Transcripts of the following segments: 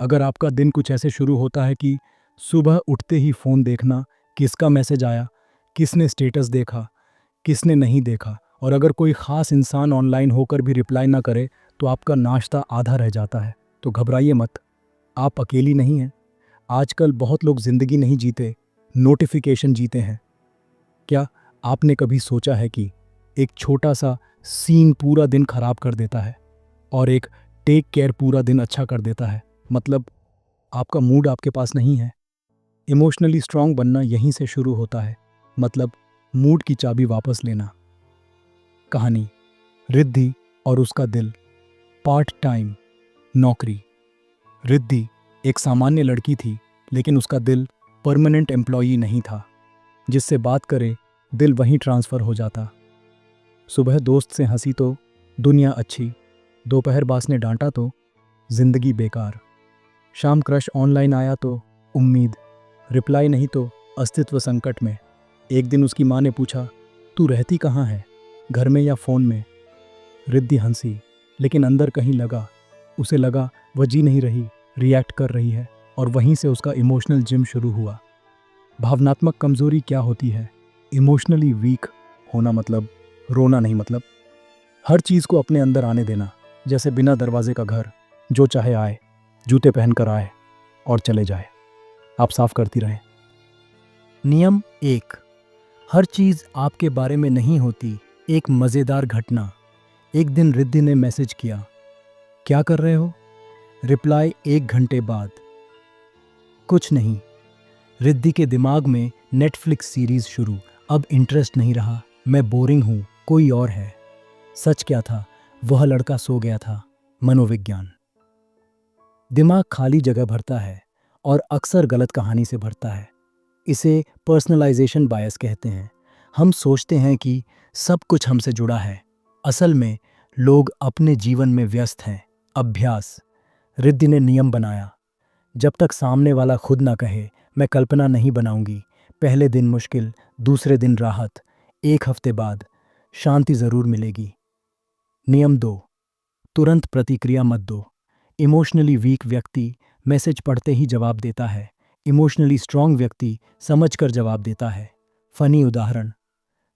अगर आपका दिन कुछ ऐसे शुरू होता है कि सुबह उठते ही फ़ोन देखना, किसका मैसेज आया, किसने स्टेटस देखा, किसने नहीं देखा, और अगर कोई ख़ास इंसान ऑनलाइन होकर भी रिप्लाई ना करे, तो आपका नाश्ता आधा रह जाता है। तो घबराइए मत, आप अकेली नहीं हैं। आजकल बहुत लोग ज़िंदगी नहीं जीते, नोटिफ़िकेशन जीते हैं। क्या आपने कभी सोचा है कि एक छोटा-सा सीन पूरा दिन खराब कर देता है और एक टेक केयर पूरा दिन अच्छा कर देता है? मतलब आपका मूड आपके पास नहीं है। इमोशनली स्ट्रांग बनना यहीं से शुरू होता है। मतलब मूड की चाबी वापस लेना। कहानी रिद्धि और उसका दिल। पार्ट टाइम नौकरी। रिद्धि एक सामान्य लड़की थी, लेकिन उसका दिल परमानेंट एम्प्लॉई नहीं था। जिससे बात करे, दिल वहीं ट्रांसफ़र हो जाता। सुबह दोस्त से हंसी तो दुनिया अच्छी, दोपहर बास ने डांटा तो जिंदगी बेकार, शाम क्रश ऑनलाइन आया तो उम्मीद, रिप्लाई नहीं तो अस्तित्व संकट में। एक दिन उसकी माँ ने पूछा, तू रहती कहाँ है, घर में या फ़ोन में? रिद्धि हंसी, लेकिन अंदर कहीं उसे लगा वह जी नहीं रही, रिएक्ट कर रही है। और वहीं से उसका इमोशनल जिम शुरू हुआ। भावनात्मक कमजोरी क्या होती है? इमोशनली वीक होना मतलब रोना नहीं, मतलब हर चीज़ को अपने अंदर आने देना। जैसे बिना दरवाजे का घर, जो चाहे आए, जूते पहन कर आए और चले जाए, आप साफ करती रहें। नियम 1, हर चीज़ आपके बारे में नहीं होती। एक मज़ेदार घटना। एक दिन रिद्धि ने मैसेज किया, क्या कर रहे हो? रिप्लाई 1 घंटे बाद, कुछ नहीं। रिद्धि के दिमाग में नेटफ्लिक्स सीरीज शुरू। अब इंटरेस्ट नहीं रहा, मैं बोरिंग हूँ, कोई और है। सच क्या था? वह लड़का सो गया था। मनोविज्ञान। दिमाग खाली जगह भरता है और अक्सर गलत कहानी से भरता है। इसे पर्सनलाइजेशन बायस कहते हैं। हम सोचते हैं कि सब कुछ हमसे जुड़ा है। असल में लोग अपने जीवन में व्यस्त हैं। अभ्यास। रिद्धि ने नियम बनाया, जब तक सामने वाला खुद ना कहे मैं कल्पना नहीं बनाऊंगी। पहले दिन मुश्किल, दूसरे दिन राहत, 1 हफ्ते बाद शांति ज़रूर मिलेगी। नियम 2, तुरंत प्रतिक्रिया मत दो। इमोशनली वीक व्यक्ति मैसेज पढ़ते ही जवाब देता है। इमोशनली स्ट्रांग व्यक्ति समझकर जवाब देता है। फनी उदाहरण,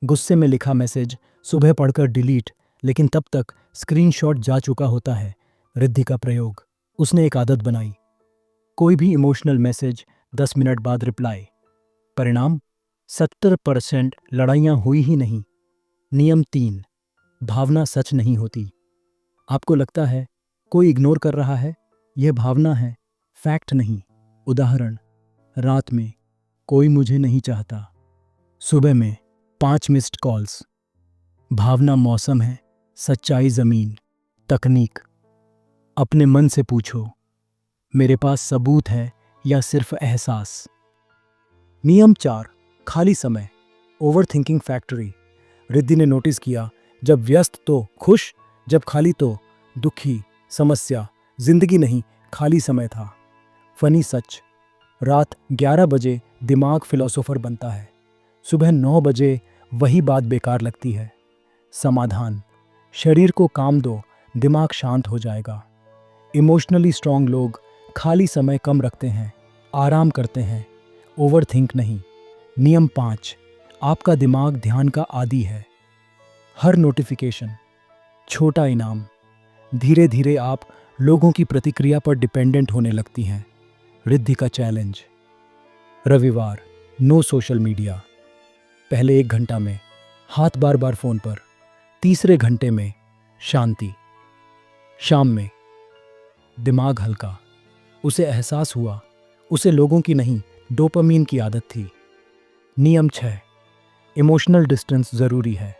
गुस्से में लिखा मैसेज सुबह पढ़कर डिलीट, लेकिन तब तक स्क्रीनशॉट जा चुका होता है। रिद्धि का प्रयोग, उसने एक आदत बनाई, कोई भी इमोशनल मैसेज 10 मिनट बाद रिप्लाई। परिणाम, 70% लड़ाइयाँ हुई ही नहीं। नियम 3, भावना सच नहीं होती। आपको लगता है कोई इग्नोर कर रहा है, यह भावना है, फैक्ट नहीं। उदाहरण, रात में कोई मुझे नहीं चाहता, सुबह में 5 मिस्ड कॉल्स। भावना मौसम है, सच्चाई ज़मीन। तकनीक, अपने मन से पूछो, मेरे पास सबूत है या सिर्फ एहसास? नियम 4, खाली समय। Over thinking factory. रिद्धि ने नोटिस किया, जब व्यस्त तो खुश, जब खाली तो दुखी। समस्या जिंदगी नहीं, खाली समय था। फनी सच, रात 11 बजे दिमाग फिलोसोफर बनता है, सुबह 9 बजे वही बात बेकार लगती है। समाधान, शरीर को काम दो, दिमाग शांत हो जाएगा। इमोशनली स्ट्रांग लोग खाली समय कम रखते हैं, आराम करते हैं, ओवर थिंक नहीं। नियम 5, आपका दिमाग ध्यान का आदी है। हर नोटिफिकेशन छोटा इनाम। धीरे धीरे आप लोगों की प्रतिक्रिया पर डिपेंडेंट होने लगती हैं। रिद्धि का चैलेंज। रविवार, नो सोशल मीडिया। पहले 1 घंटा में हाथ बार बार फोन पर, तीसरे घंटे में शांति। शाम में दिमाग हल्का। उसे एहसास हुआ, उसे लोगों की नहीं, डोपामीन की आदत थी। नियम 6, इमोशनल डिस्टेंस ज़रूरी है।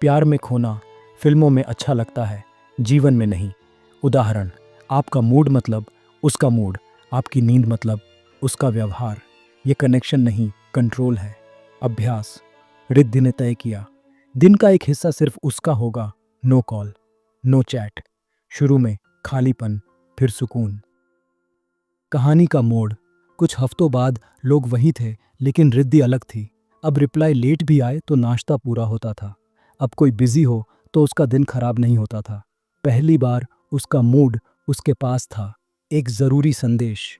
प्यार में खोना फिल्मों में अच्छा लगता है, जीवन में नहीं। उदाहरण, आपका मूड मतलब उसका मूड, आपकी नींद मतलब उसका व्यवहार। ये कनेक्शन नहीं, कंट्रोल है। अभ्यास। रिद्धि ने तय किया, दिन का एक हिस्सा सिर्फ उसका होगा। No call, no chat. शुरू में खालीपन, फिर सुकून। कहानी का मोड़, कुछ हफ्तों बाद लोग वही थे, लेकिन रिद्धि अलग थी। अब रिप्लाई लेट भी आए तो नाश्ता पूरा होता था। अब कोई बिजी हो तो उसका दिन खराब नहीं होता था। पहली बार उसका मूड उसके पास था। एक ज़रूरी संदेश।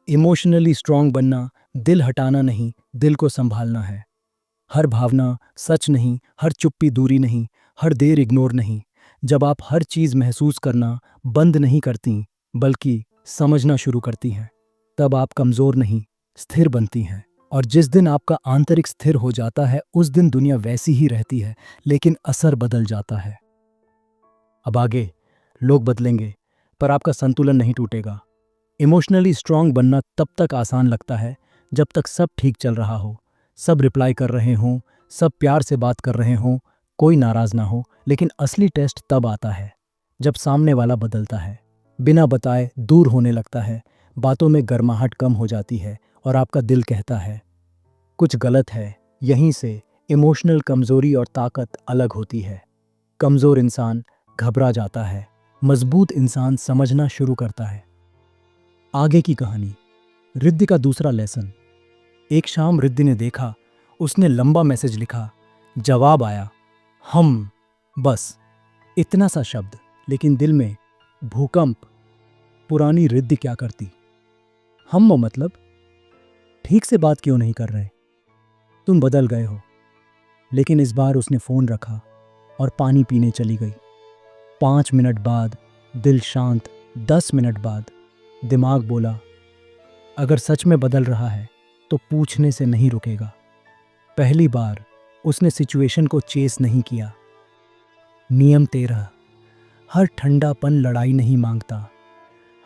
इमोशनली स्ट्रांग बनना दिल हटाना नहीं, दिल को संभालना है। हर भावना सच नहीं, हर चुप्पी दूरी नहीं, हर देर इग्नोर नहीं। जब आप हर चीज़ महसूस करना बंद नहीं करती, बल्कि समझना शुरू करती हैं, तब आप कमज़ोर नहीं, स्थिर बनती हैं। और जिस दिन आपका आंतरिक स्थिर हो जाता है, उस दिन दुनिया वैसी ही रहती है, लेकिन असर बदल जाता है। अब आगे लोग बदलेंगे, पर आपका संतुलन नहीं टूटेगा। इमोशनली स्ट्रांग बनना तब तक आसान लगता है जब तक सब ठीक चल रहा हो, सब रिप्लाई कर रहे हों, सब प्यार से बात कर रहे हों, कोई नाराज ना हो। लेकिन असली टेस्ट तब आता है जब सामने वाला बदलता है, बिना बताए दूर होने लगता है, बातों में गर्माहट कम हो जाती है और आपका दिल कहता है कुछ गलत है। यहीं से इमोशनल कमजोरी और ताकत अलग होती है। कमजोर इंसान घबरा जाता है, मजबूत इंसान समझना शुरू करता है। आगे की कहानी। रिद्धि का दूसरा लेसन। एक शाम रिद्धि ने देखा, उसने लंबा मैसेज लिखा। जवाब आया, हम। बस इतना सा शब्द, लेकिन दिल में भूकंप। पुरानी रिद्धि क्या करती? हम मतलब ठीक से बात क्यों नहीं कर रहे? तुम बदल गए हो। लेकिन इस बार उसने फोन रखा और पानी पीने चली गई। 5 मिनट बाद दिल शांत, 10 मिनट बाद दिमाग बोला, अगर सच में बदल रहा है तो पूछने से नहीं रुकेगा। पहली बार उसने सिचुएशन को चेस नहीं किया। नियम 13। हर ठंडापन लड़ाई नहीं मांगता।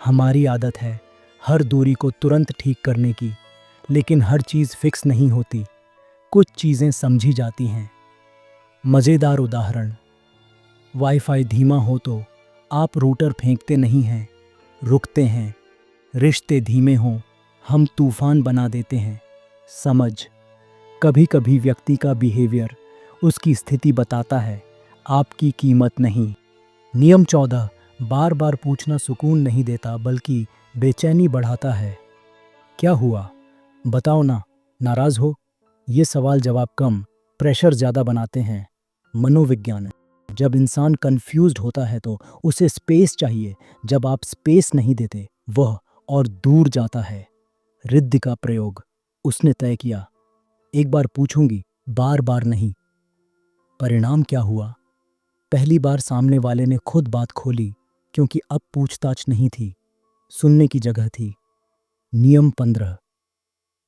हमारी आदत है हर दूरी को तुरंत ठीक करने की, लेकिन हर चीज़ फिक्स नहीं होती। कुछ चीज़ें समझी जाती हैं। मज़ेदार उदाहरण। वाईफाई धीमा हो तो आप रूटर फेंकते नहीं हैं, रुकते हैं। रिश्ते धीमे हों, हम तूफान बना देते हैं। समझ। कभी कभी व्यक्ति का बिहेवियर, उसकी स्थिति बताता है, आपकी कीमत नहीं। नियम 14। बार बार पूछना सुकून नहीं देता, बल्कि बेचैनी बढ़ाता है। क्या हुआ? बताओ ना। नाराज हो? ये सवाल जवाब कम, प्रेशर ज़्यादा बनाते हैं। मनोविज्ञान। जब इंसान कंफ्यूज्ड होता है तो उसे स्पेस चाहिए। जब आप स्पेस नहीं देते, वह और दूर जाता है। रिद्धि का प्रयोग। उसने तय किया, एक बार पूछूंगी, बार बार नहीं। परिणाम क्या हुआ? पहली बार सामने वाले ने खुद बात खोली, क्योंकि अब पूछताछ नहीं थी, सुनने की जगह थी। नियम 15।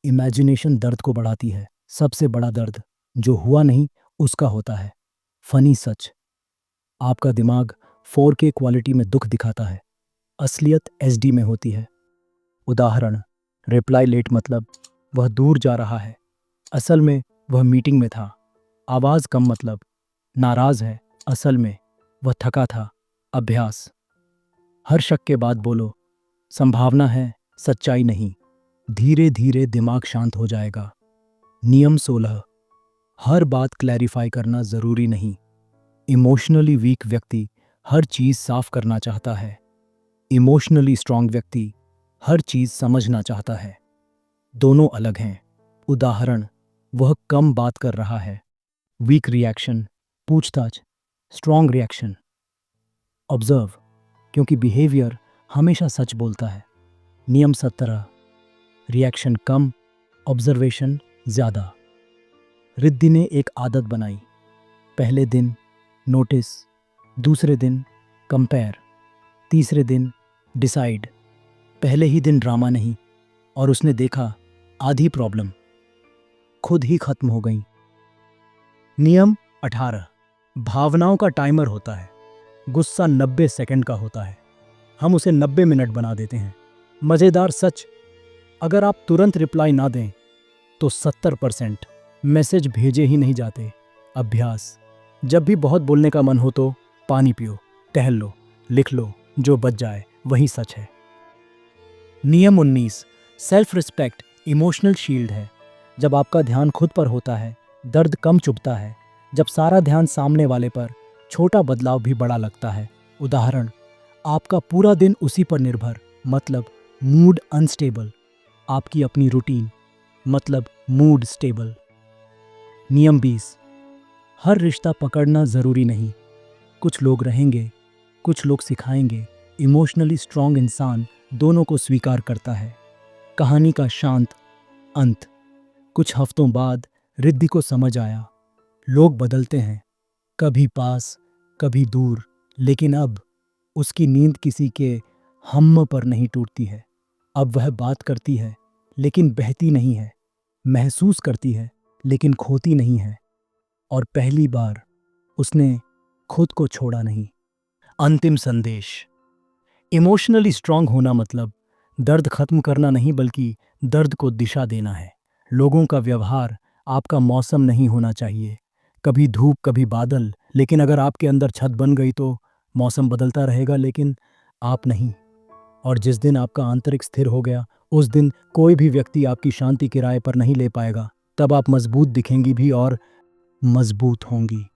इमेजिनेशन दर्द को बढ़ाती है। सबसे बड़ा दर्द जो हुआ नहीं उसका होता है। फनी सच। आपका दिमाग 4K क्वालिटी में दुख दिखाता है, असलियत SD में होती है। उदाहरण। रिप्लाई लेट मतलब वह दूर जा रहा है, असल में वह मीटिंग में था। आवाज़ कम मतलब नाराज़ है, असल में वह थका था। अभ्यास। हर शक के बाद बोलो, संभावना है, सच्चाई नहीं। धीरे धीरे दिमाग शांत हो जाएगा। नियम 16। हर बात क्लैरिफाई करना ज़रूरी नहीं। इमोशनली वीक व्यक्ति हर चीज़ साफ करना चाहता है। इमोशनली स्ट्रांग व्यक्ति हर चीज़ समझना चाहता है। दोनों अलग हैं। उदाहरण। वह कम बात कर रहा है। वीक रिएक्शन, पूछताछ। स्ट्रांग रिएक्शन, ऑब्जर्व, क्योंकि बिहेवियर हमेशा सच बोलता है। नियम 17। रिएक्शन कम, ऑब्जर्वेशन ज़्यादा। रिद्धि ने एक आदत बनाई। पहले दिन नोटिस, दूसरे दिन कंपेयर, तीसरे दिन डिसाइड। पहले ही दिन ड्रामा नहीं, और उसने देखा आधी प्रॉब्लम खुद ही खत्म हो गई। नियम 18। भावनाओं का टाइमर होता है। गुस्सा 90 सेकंड का होता है, हम उसे 90 मिनट बना देते हैं। मज़ेदार सच। अगर आप तुरंत रिप्लाई ना दें तो 70% मैसेज भेजे ही नहीं जाते। अभ्यास। जब भी बहुत बोलने का मन हो तो पानी पियो, टहल लो, लिख लो, जो बच जाए वही सच है। नियम 19। सेल्फ रिस्पेक्ट इमोशनल शील्ड है। जब आपका ध्यान खुद पर होता है, दर्द कम चुभता है। जब सारा ध्यान सामने वाले पर, छोटा बदलाव भी बड़ा लगता है। उदाहरण। आपका पूरा दिन उसी पर निर्भर, मतलब मूड अनस्टेबल। आपकी अपनी रूटीन, मतलब मूड स्टेबल। नियम 20। हर रिश्ता पकड़ना ज़रूरी नहीं। कुछ लोग रहेंगे, कुछ लोग सिखाएंगे। इमोशनली स्ट्रांग इंसान दोनों को स्वीकार करता है। कहानी का शांत अंत। कुछ हफ्तों बाद रिद्धि को समझ आया, लोग बदलते हैं, कभी पास, कभी दूर, लेकिन अब उसकी नींद किसी के हम पर नहीं टूटती है। अब वह बात करती है, लेकिन बहती नहीं है, महसूस करती है, लेकिन खोती नहीं है। और पहली बार उसने खुद को छोड़ा नहीं। अंतिम संदेश। इमोशनली स्ट्रांग होना मतलब दर्द खत्म करना नहीं, बल्कि दर्द को दिशा देना है। लोगों का व्यवहार आपका मौसम नहीं होना चाहिए, कभी धूप कभी बादल, लेकिन अगर आपके अंदर छत बन गई तो मौसम बदलता रहेगा, लेकिन आप नहीं। और जिस दिन आपका आंतरिक स्थिर हो गया, उस दिन कोई भी व्यक्ति आपकी शांति किराए पर नहीं ले पाएगा। तब आप मजबूत दिखेंगी भी और मजबूत होंगी।